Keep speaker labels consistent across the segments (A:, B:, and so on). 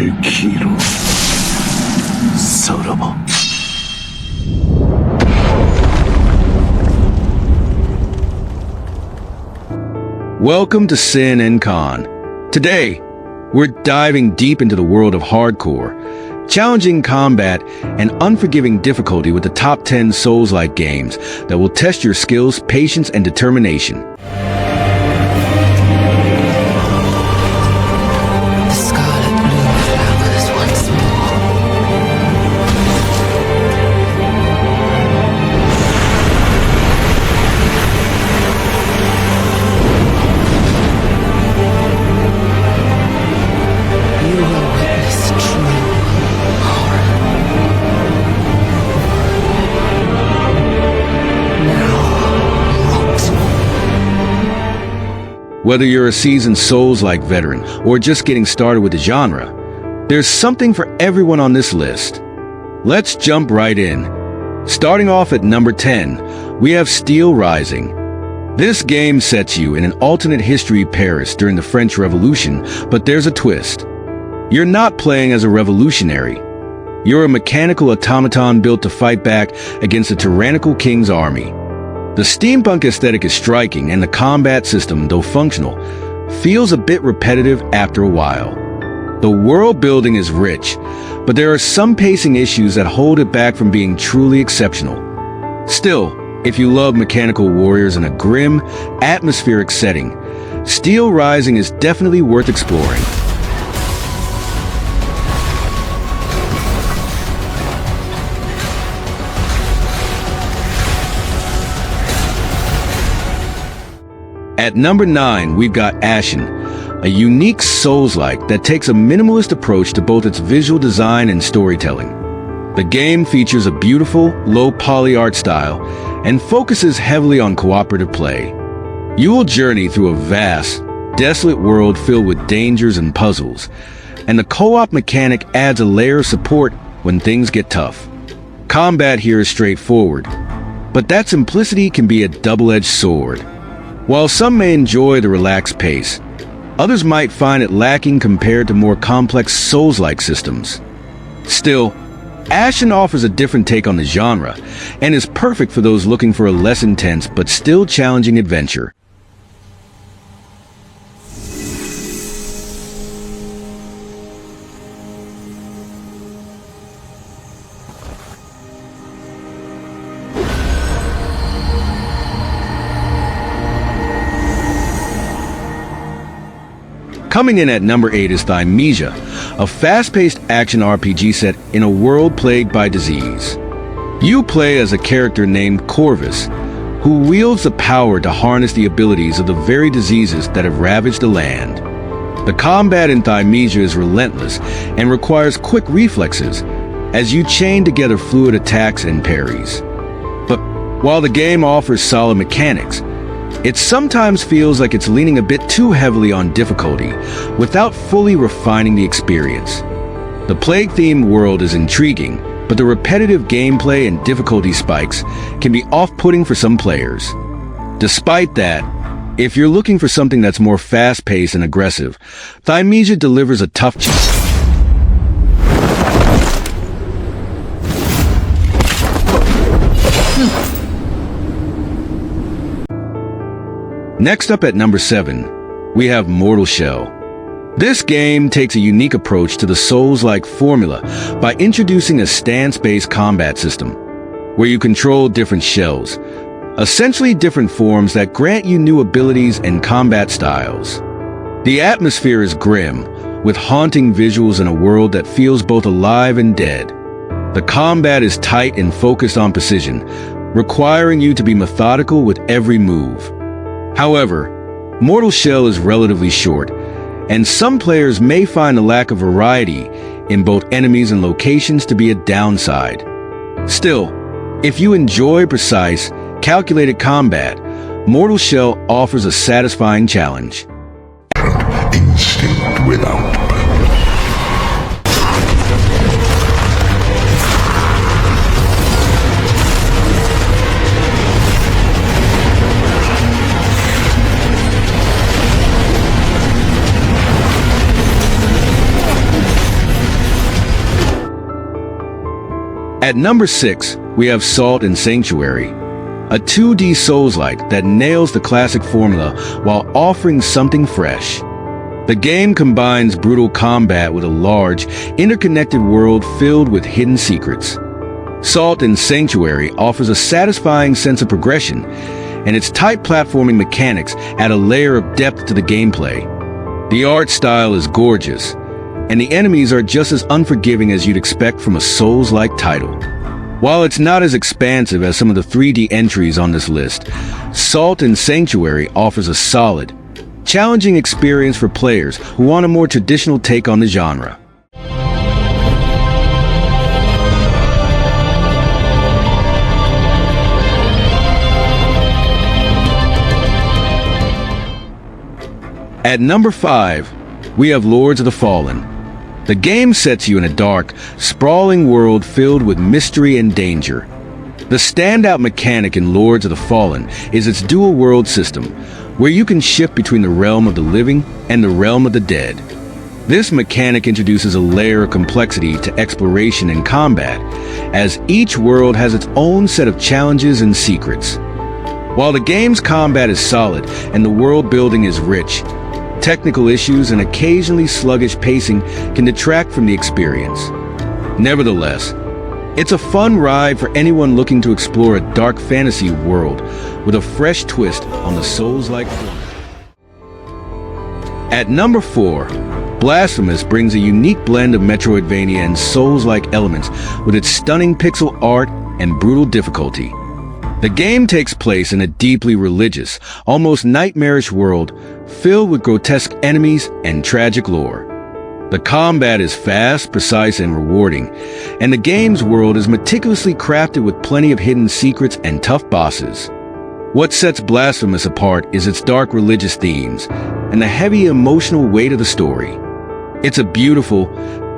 A: できろさらば。
B: Welcome to Cin&Con. Today, we're diving deep into the world of hardcore, challenging combat and unforgiving difficulty with the top 10 Soulslike games that will test your skills, patience, and determination.
C: The scarlet bloom flowers once more. You will witness true horror. Now, rot.
B: Whether you're a seasoned Souls-like veteran or just getting started with the genre, there's something for everyone on this list. Let's jump right in. Starting off at number 10, we have Steel Rising. This game sets you in an alternate history Paris during the French Revolution, but there's a twist. You're not playing as a revolutionary. You're a mechanical automaton built to fight back against a tyrannical king's army. The steampunk aesthetic is striking, and the combat system, though functional, feels a bit repetitive after a while. The world building is rich, but there are some pacing issues that hold it back from being truly exceptional. Still, if you love mechanical warriors in a grim, atmospheric setting, Steel Rising is definitely worth exploring. At number 9, we've got Ashen, a unique Souls-like that takes a minimalist approach to both its visual design and storytelling. The game features a beautiful, low-poly art style and focuses heavily on cooperative play. You will journey through a vast, desolate world filled with dangers and puzzles, and the co-op mechanic adds a layer of support when things get tough. Combat here is straightforward, but that simplicity can be a double-edged sword. While some may enjoy the relaxed pace, others might find it lacking compared to more complex Souls-like systems. Still, Ashen offers a different take on the genre and is perfect for those looking for a less intense but still challenging adventure. Coming in at number 8 is Thymesia, a fast-paced action RPG set in a world plagued by disease. You play as a character named Corvus, who wields the power to harness the abilities of the very diseases that have ravaged the land. The combat in Thymesia is relentless and requires quick reflexes as you chain together fluid attacks and parries. But while the game offers solid mechanics, it sometimes feels like it's leaning a bit too heavily on difficulty without fully refining the experience. The plague-themed world is intriguing, but the repetitive gameplay and difficulty spikes can be off-putting for some players. Despite that, if you're looking for something that's more fast-paced and aggressive, Thymesia delivers a tough challenge. Next up at number 7, we have Mortal Shell. This game takes a unique approach to the Souls-like formula by introducing a stance-based combat system, where you control different shells, essentially different forms that grant you new abilities and combat styles. The atmosphere is grim, with haunting visuals in a world that feels both alive and dead. The combat is tight and focused on precision, requiring you to be methodical with every move. However, Mortal Shell is relatively short, and some players may find a lack of variety in both enemies and locations to be a downside. Still, if you enjoy precise, calculated combat, Mortal Shell offers a satisfying challenge.
A: Instinct without purpose.
B: At number 6, we have Salt and Sanctuary, a 2D Souls-like that nails the classic formula while offering something fresh. The game combines brutal combat with a large, interconnected world filled with hidden secrets. Salt and Sanctuary offers a satisfying sense of progression, and its tight platforming mechanics add a layer of depth to the gameplay. The art style is gorgeous, and the enemies are just as unforgiving as you'd expect from a Souls-like title. While it's not as expansive as some of the 3D entries on this list, Salt and Sanctuary offers a solid, challenging experience for players who want a more traditional take on the genre. At number 5, we have Lords of the Fallen. The game sets you in a dark, sprawling world filled with mystery and danger. The standout mechanic in Lords of the Fallen is its dual world system, where you can shift between the realm of the living and the realm of the dead. This mechanic introduces a layer of complexity to exploration and combat, as each world has its own set of challenges and secrets. While the game's combat is solid and the world building is rich, technical issues and occasionally sluggish pacing can detract from the experience. Nevertheless, it's a fun ride for anyone looking to explore a dark fantasy world with a fresh twist on the Souls-like formula. At number 4, Blasphemous brings a unique blend of Metroidvania and Souls-like elements with its stunning pixel art and brutal difficulty. The game takes place in a deeply religious, almost nightmarish world filled with grotesque enemies and tragic lore. The combat is fast, precise, and rewarding, and the game's world is meticulously crafted with plenty of hidden secrets and tough bosses. What sets Blasphemous apart is its dark religious themes and the heavy emotional weight of the story. It's a beautiful,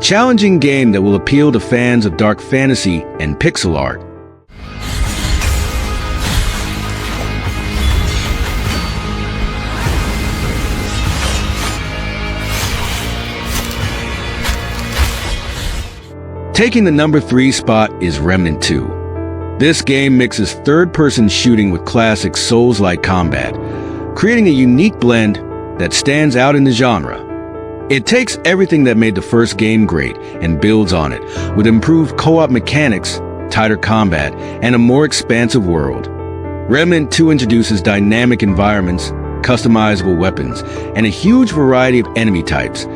B: challenging game that will appeal to fans of dark fantasy and pixel art. Taking the number 3 spot is Remnant 2. This game mixes third-person shooting with classic Souls-like combat, creating a unique blend that stands out in the genre. It takes everything that made the first game great and builds on it, with improved co-op mechanics, tighter combat, and a more expansive world. Remnant 2 introduces dynamic environments, customizable weapons, and a huge variety of enemy types,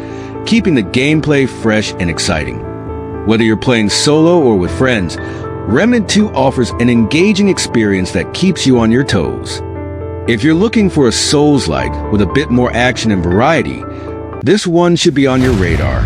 B: keeping the gameplay fresh and exciting. Whether you're playing solo or with friends, Remnant 2 offers an engaging experience that keeps you on your toes. If you're looking for a Souls-like with a bit more action and variety, this one should be on your radar.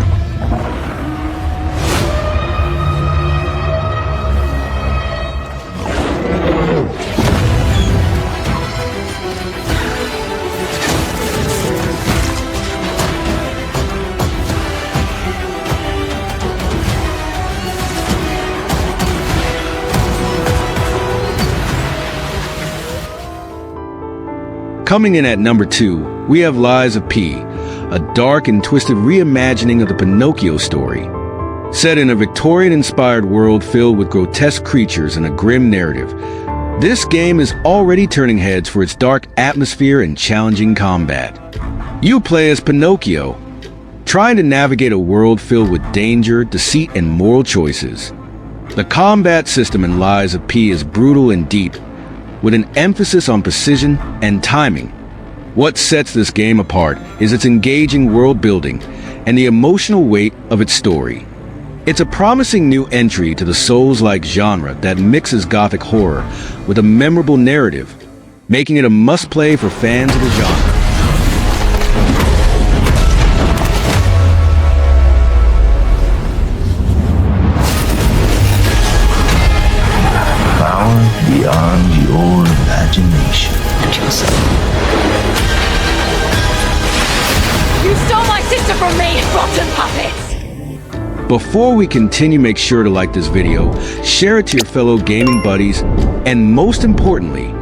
B: Coming in at number 2, we have Lies of P, a dark and twisted reimagining of the Pinocchio story. Set in a Victorian-inspired world filled with grotesque creatures and a grim narrative, this game is already turning heads for its dark atmosphere and challenging combat. You play as Pinocchio, trying to navigate a world filled with danger, deceit, and moral choices. The combat system in Lies of P is brutal and deep, with an emphasis on precision and timing. What sets this game apart is its engaging world building and the emotional weight of its story. It's a promising new entry to the Souls-like genre that mixes gothic horror with a memorable narrative, making it a must-play for fans of the genre.
A: Beyond your imagination.
C: And yourself. You stole my sister from me, rotten puppets!
B: Before we continue, make sure to like this video, share it to your fellow gaming buddies, and most importantly,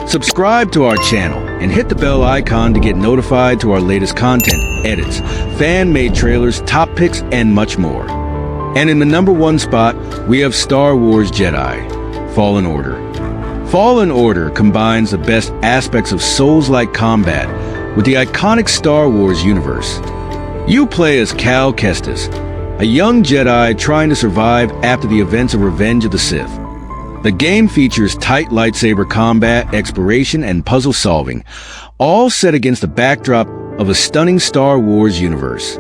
B: subscribe to our channel and hit the bell icon to get notified to our latest content, edits, fan-made trailers, top picks, and much more. And in the number 1 spot, we have Star Wars Jedi, Fallen Order. Fallen Order combines the best aspects of Souls-like combat with the iconic Star Wars universe. You play as Cal Kestis, a young Jedi trying to survive after the events of Revenge of the Sith. The game features tight lightsaber combat, exploration, and puzzle solving, all set against the backdrop of a stunning Star Wars universe.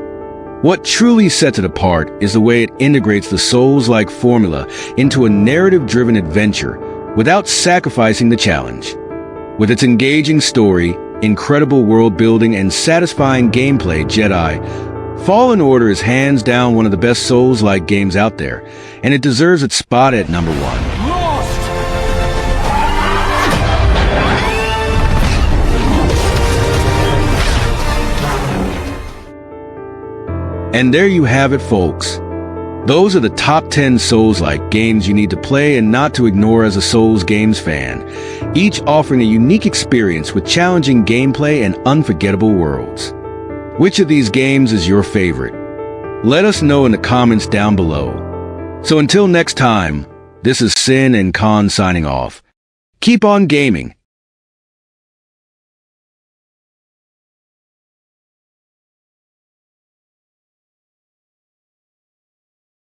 B: What truly sets it apart is the way it integrates the Souls-like formula into a narrative-driven adventure without sacrificing the challenge. With its engaging story, incredible world-building, and satisfying gameplay, Jedi Fallen Order is hands down one of the best Souls-like games out there, and it deserves its spot at number 1. And there you have it, folks. Those are the top 10 Souls-like games you need to play and not to ignore as a Souls Games fan, each offering a unique experience with challenging gameplay and unforgettable worlds. Which of these games is your favorite? Let us know in the comments down below. So until next time, this is Cin&Con signing off. Keep on gaming,